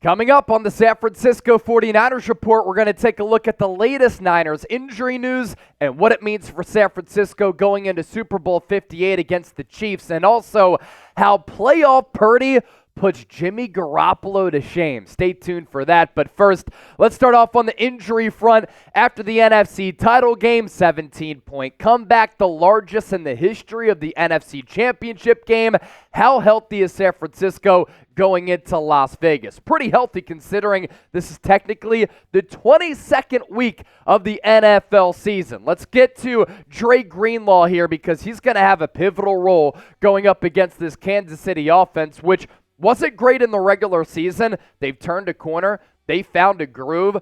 Coming up on the San Francisco 49ers Report, we're going to take a look at the latest Niners injury news and what it means for San Francisco going into Super Bowl 58 against the Chiefs, and also how playoff Purdy puts Jimmy Garoppolo to shame. Stay tuned for that. But first, let's start off on the injury front. After the NFC title game, 17-point comeback, the largest in the history of the NFC Championship game. How healthy is San Francisco going into Las Vegas? Pretty healthy considering this is technically the 22nd week of the NFL season. Let's get to Dre Greenlaw here because he's going to have a pivotal role going up against this Kansas City offense, which wasn't great in the regular season. They've turned a corner. They found a groove,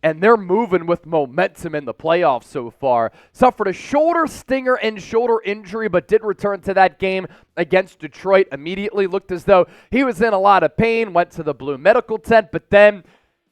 and they're moving with momentum in the playoffs so far. Suffered a shoulder stinger and shoulder injury, but did return to that game against Detroit immediately. Looked as though he was in a lot of pain, went to the Blue medical tent, but then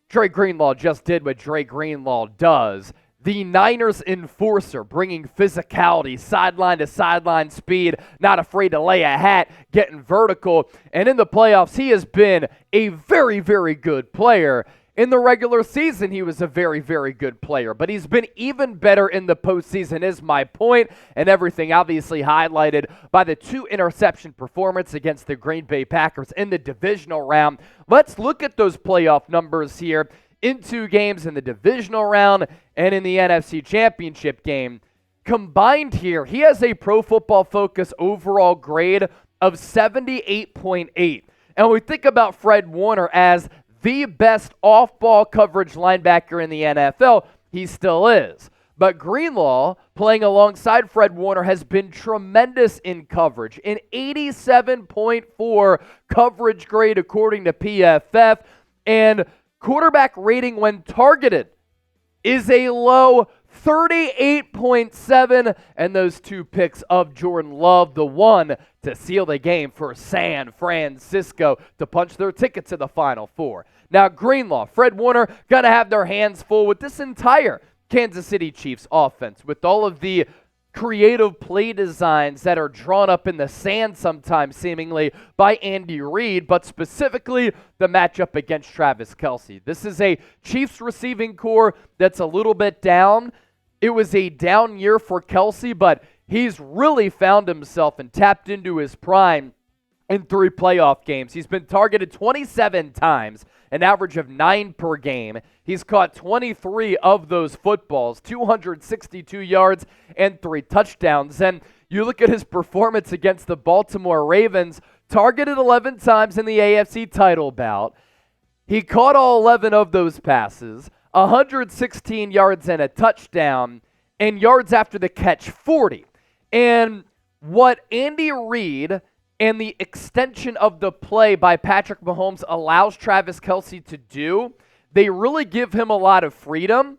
Dre Greenlaw just did what Dre Greenlaw does. The Niners enforcer, bringing physicality, sideline to sideline speed, not afraid to lay a hat, getting vertical. And in the playoffs, he has been a very, very good player. In the regular season, he was a very, very good player, but he's been even better in the postseason is my point, and everything obviously highlighted by the 2 interception performance against the Green Bay Packers in the divisional round. Let's look at those playoff numbers here in 2 games in the divisional round and in the NFC Championship game. Combined here, he has a Pro Football Focus overall grade of 78.8. And we think about Fred Warner as the best off-ball coverage linebacker in the NFL. He still is. But Greenlaw, playing alongside Fred Warner, has been tremendous in coverage. An 87.4 coverage grade according to PFF. And quarterback rating when targeted is a low 38.7, and those 2 picks of Jordan Love, the one to seal the game for San Francisco to punch their ticket to the Final Four. Now Greenlaw, Fred Warner, going to have their hands full with this entire Kansas City Chiefs offense, with all of the creative play designs that are drawn up in the sand sometimes seemingly by Andy Reid, but specifically the matchup against Travis Kelce. This is a Chiefs receiving core that's a little bit down. It was a down year for Kelce, but he's really found himself and tapped into his prime in 3 playoff games. He's been targeted 27 times, an average of 9 per game. He's caught 23 of those footballs, 262 yards and 3 touchdowns. And you look at his performance against the Baltimore Ravens, targeted 11 times in the AFC title bout. He caught all 11 of those passes, 116 yards and a touchdown, and yards after the catch 40. And what Andy Reid and the extension of the play by Patrick Mahomes allows Travis Kelce to do, they really give him a lot of freedom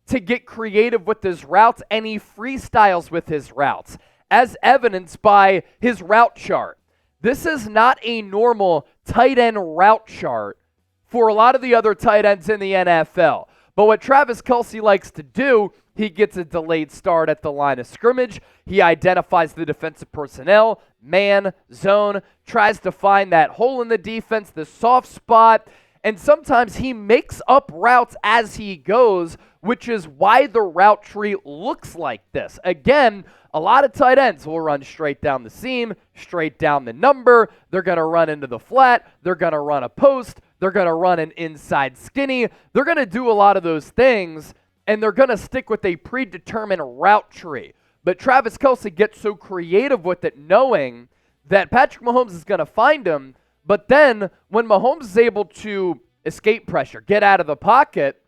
to get creative with his routes, and he freestyles with his routes, as evidenced by his route chart. This is not a normal tight end route chart for a lot of the other tight ends in the NFL. But what Travis Kelce likes to do, he gets a delayed start at the line of scrimmage. He identifies the defensive personnel, man, zone, tries to find that hole in the defense, the soft spot, and sometimes he makes up routes as he goes, which is why the route tree looks like this. Again, a lot of tight ends will run straight down the seam, straight down the number. They're going to run into the flat. They're going to run a post. They're going to run an inside skinny. They're going to do a lot of those things, and they're going to stick with a predetermined route tree. But Travis Kelce gets so creative with it, knowing that Patrick Mahomes is going to find him. But then when Mahomes is able to escape pressure, get out of the pocket,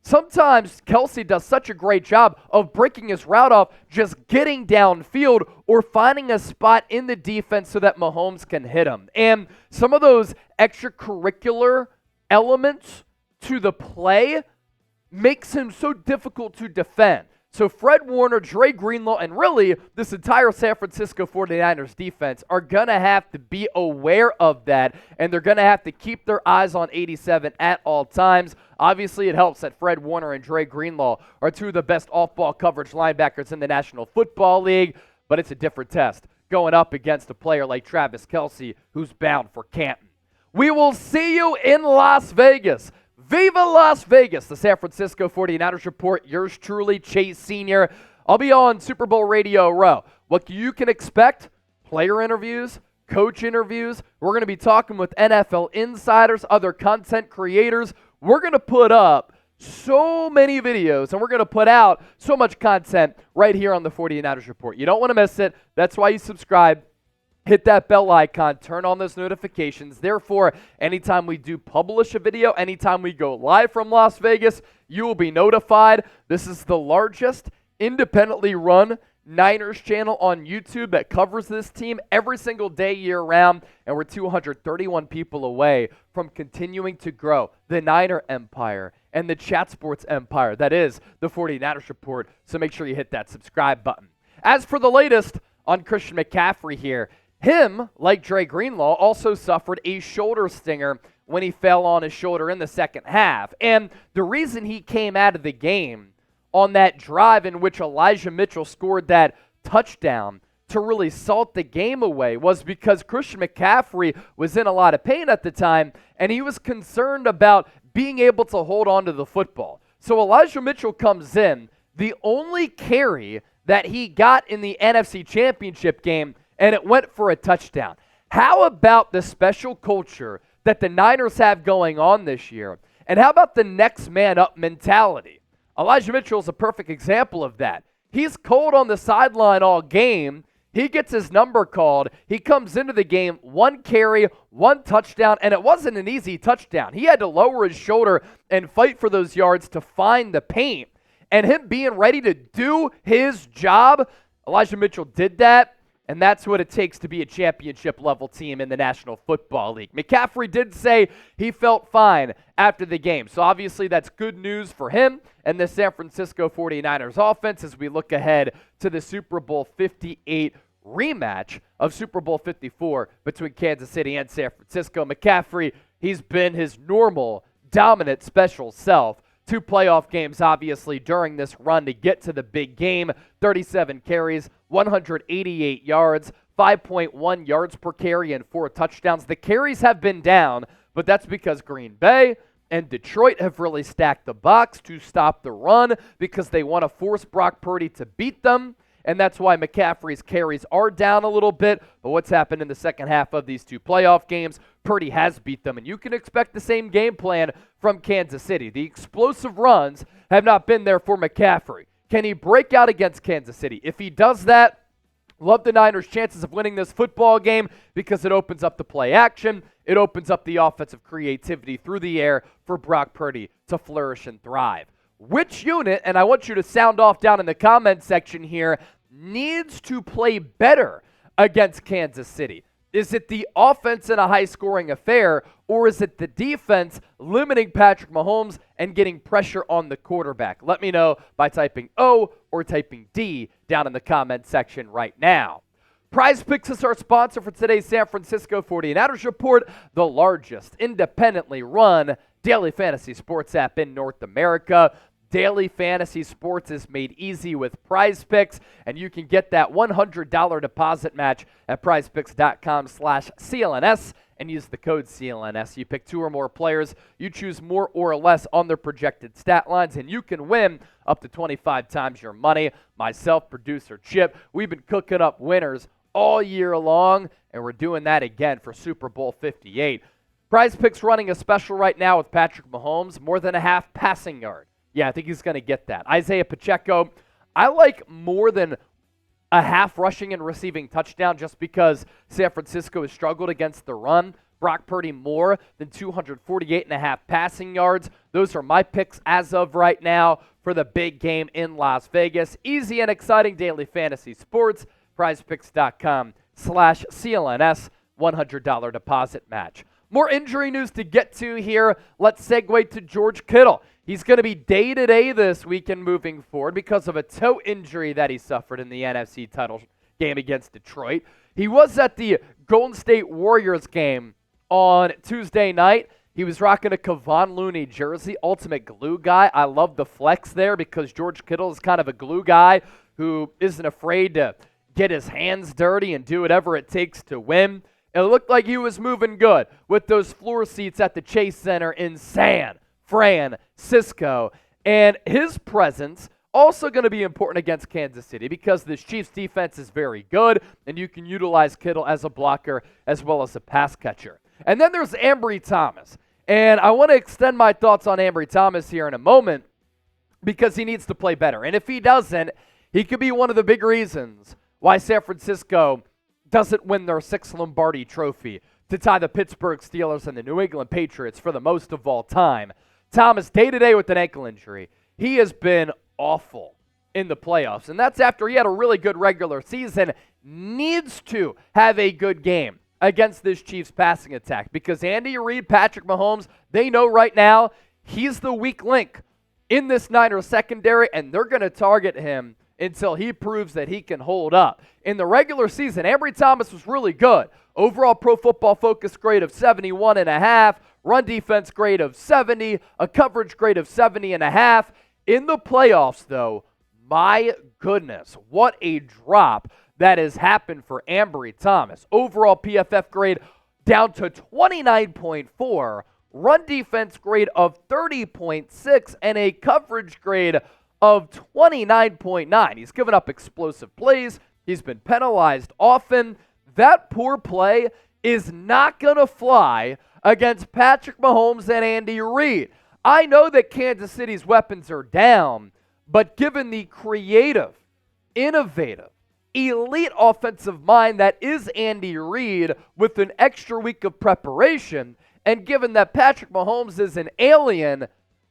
sometimes Kelce does such a great job of breaking his route off, just getting downfield or finding a spot in the defense so that Mahomes can hit him. And some of those extracurricular elements to the play makes him so difficult to defend. So Fred Warner, Dre Greenlaw, and really this entire San Francisco 49ers defense are going to have to be aware of that, and they're going to have to keep their eyes on 87 at all times. Obviously, it helps that Fred Warner and Dre Greenlaw are 2 of the best off-ball coverage linebackers in the National Football League, but it's a different test going up against a player like Travis Kelce, who's bound for Canton. We will see you in Las Vegas. Viva Las Vegas, the San Francisco 49ers report. Yours truly, Chase Sr. I'll be on Super Bowl Radio Row. What you can expect, player interviews, coach interviews. We're going to be talking with NFL insiders, other content creators. We're going to put up so many videos, and we're going to put out so much content right here on the 49ers report. You don't want to miss it. That's why you subscribe. Hit that bell icon, turn on those notifications. Therefore, anytime we do publish a video, anytime we go live from Las Vegas, you will be notified. This is the largest independently run Niners channel on YouTube that covers this team every single day year-round, and we're 231 people away from continuing to grow the Niner empire and the chat sports empire that is the 49ers report, so make sure you hit that subscribe button. As for the latest on Christian McCaffrey here, him, like Dre Greenlaw, also suffered a shoulder stinger when he fell on his shoulder in the second half. And the reason he came out of the game on that drive in which Elijah Mitchell scored that touchdown to really salt the game away was because Christian McCaffrey was in a lot of pain at the time, and he was concerned about being able to hold on to the football. So Elijah Mitchell comes in, the only carry that he got in the NFC Championship game, and it went for a touchdown. How about the special culture that the Niners have going on this year? And how about the next man up mentality? Elijah Mitchell is a perfect example of that. He's cold on the sideline all game. He gets his number called. He comes into the game, one carry, one touchdown, and it wasn't an easy touchdown. He had to lower his shoulder and fight for those yards to find the paint. And him being ready to do his job, Elijah Mitchell did that. And that's what it takes to be a championship-level team in the National Football League. McCaffrey did say he felt fine after the game. So obviously that's good news for him and the San Francisco 49ers offense as we look ahead to the Super Bowl 58 rematch of Super Bowl 54 between Kansas City and San Francisco. McCaffrey, he's been his normal, dominant, special self. 2 playoff games, obviously, during this run to get to the big game. 37 carries, 188 yards, 5.1 yards per carry, and 4 touchdowns. The carries have been down, but that's because Green Bay and Detroit have really stacked the box to stop the run because they want to force Brock Purdy to beat them. And that's why McCaffrey's carries are down a little bit. But what's happened in the second half of these 2 playoff games, Purdy has beat them. And you can expect the same game plan from Kansas City. The explosive runs have not been there for McCaffrey. Can he break out against Kansas City? If he does that, love the Niners' chances of winning this football game because it opens up the play action. It opens up the offensive creativity through the air for Brock Purdy to flourish and thrive. Which unit, and I want you to sound off down in the comment section here, needs to play better against Kansas City? Is it the offense in a high-scoring affair, or is it the defense limiting Patrick Mahomes and getting pressure on the quarterback? Let me know by typing O or typing D down in the comment section right now. Prize Picks is our sponsor for today's San Francisco 49ers report, the largest independently run daily fantasy sports app in North America. Daily fantasy sports is made easy with Prize Picks, and you can get that $100 deposit match at prizepicks.com/CLNS and use the code CLNS. You pick 2 or more players, you choose more or less on their projected stat lines, and you can win up to 25 times your money. Myself, producer Chip, we've been cooking up winners all year long, and we're doing that again for Super Bowl 58. Prize Picks running a special right now with Patrick Mahomes, more than a half passing yard. Yeah, I think he's going to get that. Isaiah Pacheco, I like more than a half rushing and receiving touchdown just because San Francisco has struggled against the run. Brock Purdy more than 248.5 passing yards. Those are my picks as of right now for the big game in Las Vegas. Easy and exciting daily fantasy sports. PrizePicks.com/CLNS, $100 deposit match. More injury news to get to here. Let's segue to Goerge Kittle. He's going to be day-to-day this weekend moving forward because of a toe injury that he suffered in the NFC title game against Detroit. He was at the Golden State Warriors game on Tuesday night. He was rocking a Kevon Looney jersey, ultimate glue guy. I love the flex there because Goerge Kittle is kind of a glue guy who isn't afraid to get his hands dirty and do whatever it takes to win. It looked like he was moving good with those floor seats at the Chase Center in San Francisco. And his presence also going to be important against Kansas City because this Chiefs defense is very good, and you can utilize Kittle as a blocker as well as a pass catcher. And then there's Ambry Thomas. And I want to extend my thoughts on Ambry Thomas here in a moment because he needs to play better. And if he doesn't, he could be one of the big reasons why San Francisco doesn't win their 6th Lombardi trophy to tie the Pittsburgh Steelers and the New England Patriots for the most of all time. Thomas, day-to-day with an ankle injury. He has been awful in the playoffs, and that's after he had a really good regular season. Needs to have a good game against this Chiefs passing attack because Andy Reid, Patrick Mahomes, they know right now he's the weak link in this Niners secondary, and they're going to target him until he proves that he can hold up. In the regular season, Ambry Thomas was really good. Overall Pro Football Focus grade of 71.5, run defense grade of 70, a coverage grade of 70.5. In the playoffs, though, my goodness, what a drop that has happened for Ambry Thomas. Overall PFF grade down to 29.4, run defense grade of 30.6, and a coverage grade of 29.9. He's given up explosive plays. He's been penalized often. That poor play is not going to fly against Patrick Mahomes and Andy Reid. I know that Kansas City's weapons are down, but given the creative, innovative, elite offensive mind that is Andy Reid with an extra week of preparation, and given that Patrick Mahomes is an alien,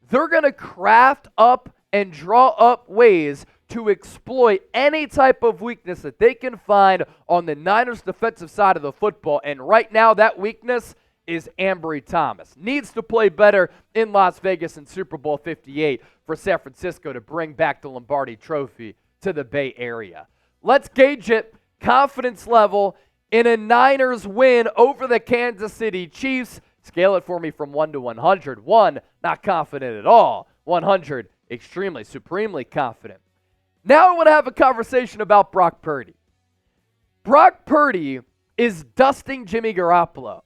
they're going to craft up and draw up ways to exploit any type of weakness that they can find on the Niners' defensive side of the football. And right now, that weakness is Ambry Thomas. Needs to play better in Las Vegas in Super Bowl 58 for San Francisco to bring back the Lombardi Trophy to the Bay Area. Let's gauge it. Confidence level in a Niners win over the Kansas City Chiefs. Scale it for me from 1 to 100. 1, not confident at all. 100, extremely, supremely confident. Now I want to have a conversation about Brock Purdy. Brock Purdy is dusting Jimmy Garoppolo.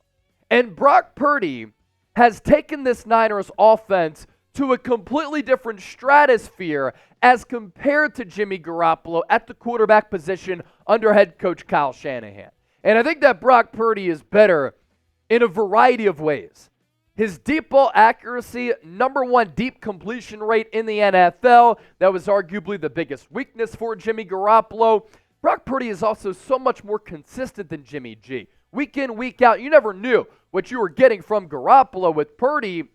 And Brock Purdy has taken this Niners offense to a completely different stratosphere as compared to Jimmy Garoppolo at the quarterback position under head coach Kyle Shanahan. And I think that Brock Purdy is better in a variety of ways. His deep ball accuracy, number 1 deep completion rate in the NFL. That was arguably the biggest weakness for Jimmy Garoppolo. Brock Purdy is also so much more consistent than Jimmy G. Week in, week out, you never knew what you were getting from Garoppolo. With Purdy,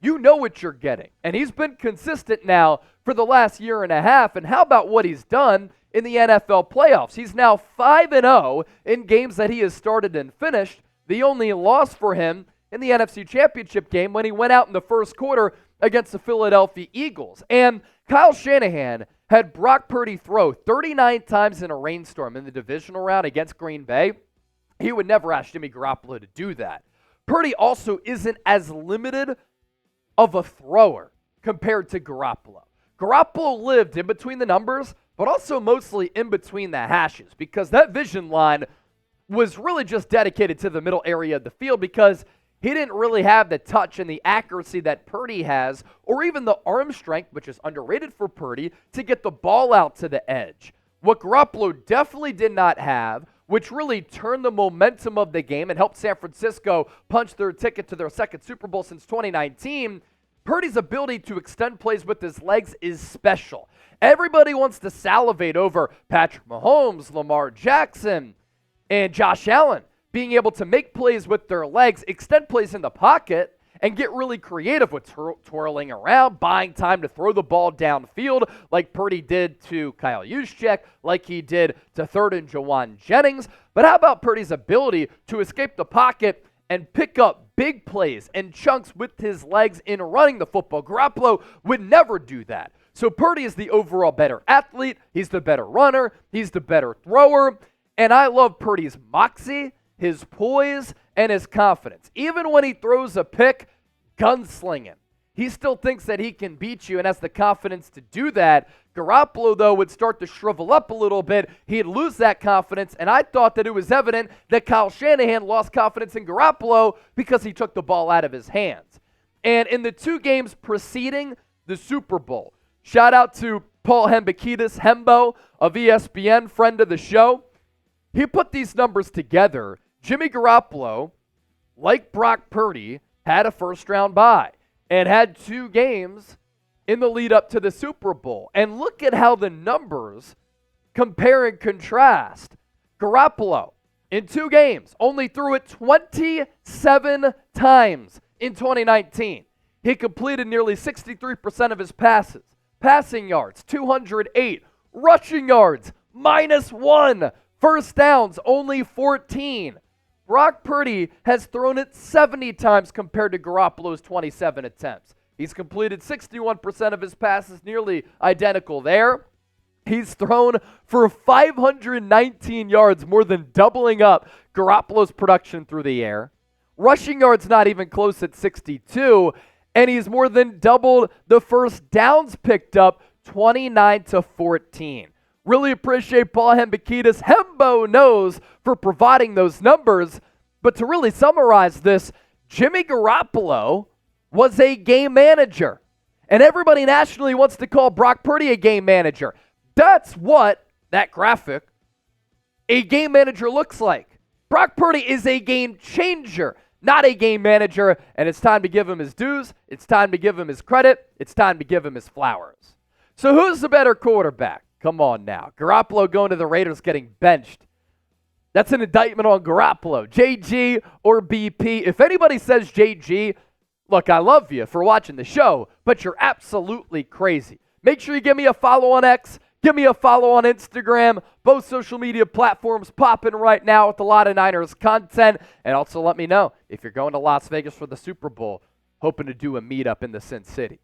you know what you're getting. And he's been consistent now for the last year and a half. And how about what he's done in the NFL playoffs? He's now 5-0 in games that he has started and finished. The only loss for him in the NFC Championship game when he went out in the first quarter against the Philadelphia Eagles. And Kyle Shanahan had Brock Purdy throw 39 times in a rainstorm in the divisional round against Green Bay. He would never ask Jimmy Garoppolo to do that. Purdy also isn't as limited of a thrower compared to Garoppolo. Garoppolo lived in between the numbers, but also mostly in between the hashes because that vision line was really just dedicated to the middle area of the field because he didn't really have the touch and the accuracy that Purdy has, or even the arm strength, which is underrated for Purdy, to get the ball out to the edge. What Garoppolo definitely did not have, which really turned the momentum of the game and helped San Francisco punch their ticket to their second Super Bowl since 2019, Purdy's ability to extend plays with his legs is special. Everybody wants to salivate over Patrick Mahomes, Lamar Jackson, and Josh Allen being able to make plays with their legs, extend plays in the pocket, and get really creative with twirling around, buying time to throw the ball downfield like Purdy did to Kyle Juszczyk, like he did to third and Jawan Jennings. But how about Purdy's ability to escape the pocket and pick up big plays and chunks with his legs in running the football? Garoppolo would never do that. So Purdy is the overall better athlete. He's the better runner. He's the better thrower. And I love Purdy's moxie, his poise, and his confidence. Even when he throws a pick, gunslinging, he still thinks that he can beat you and has the confidence to do that. Garoppolo, though, would start to shrivel up a little bit. He'd lose that confidence, and I thought that it was evident that Kyle Shanahan lost confidence in Garoppolo because he took the ball out of his hands. And in the 2 games preceding the Super Bowl, shout out to Paul Hembekides, Hembo of ESPN, friend of the show. He put these numbers together. Jimmy Garoppolo, like Brock Purdy, had a first-round bye and had 2 games in the lead up to the Super Bowl. And look at how the numbers compare and contrast. Garoppolo, in 2 games, only threw it 27 times in 2019. He completed nearly 63% of his passes. Passing yards, 208. Rushing yards, -1. First downs, only 14. Brock Purdy has thrown it 70 times compared to Garoppolo's 27 attempts. He's completed 61% of his passes, nearly identical there. He's thrown for 519 yards, more than doubling up Garoppolo's production through the air. Rushing yards not even close at 62, and he's more than doubled the first downs picked up, 29-14. Really appreciate Paul Hembekides, Hembo knows, for providing those numbers. But to really summarize this, Jimmy Garoppolo was a game manager. And everybody nationally wants to call Brock Purdy a game manager. That's what, that graphic, a game manager looks like. Brock Purdy is a game changer, not a game manager, and it's time to give him his dues. It's time to give him his credit. It's time to give him his flowers. So who's the better quarterback? Come on now. Garoppolo going to the Raiders getting benched. That's an indictment on Garoppolo. JG or BP. If anybody says JG, look, I love you for watching the show, but you're absolutely crazy. Make sure you give me a follow on X. Give me a follow on Instagram. Both social media platforms popping right now with a lot of Niners content. And also let me know if you're going to Las Vegas for the Super Bowl, hoping to do a meetup in the Sin City.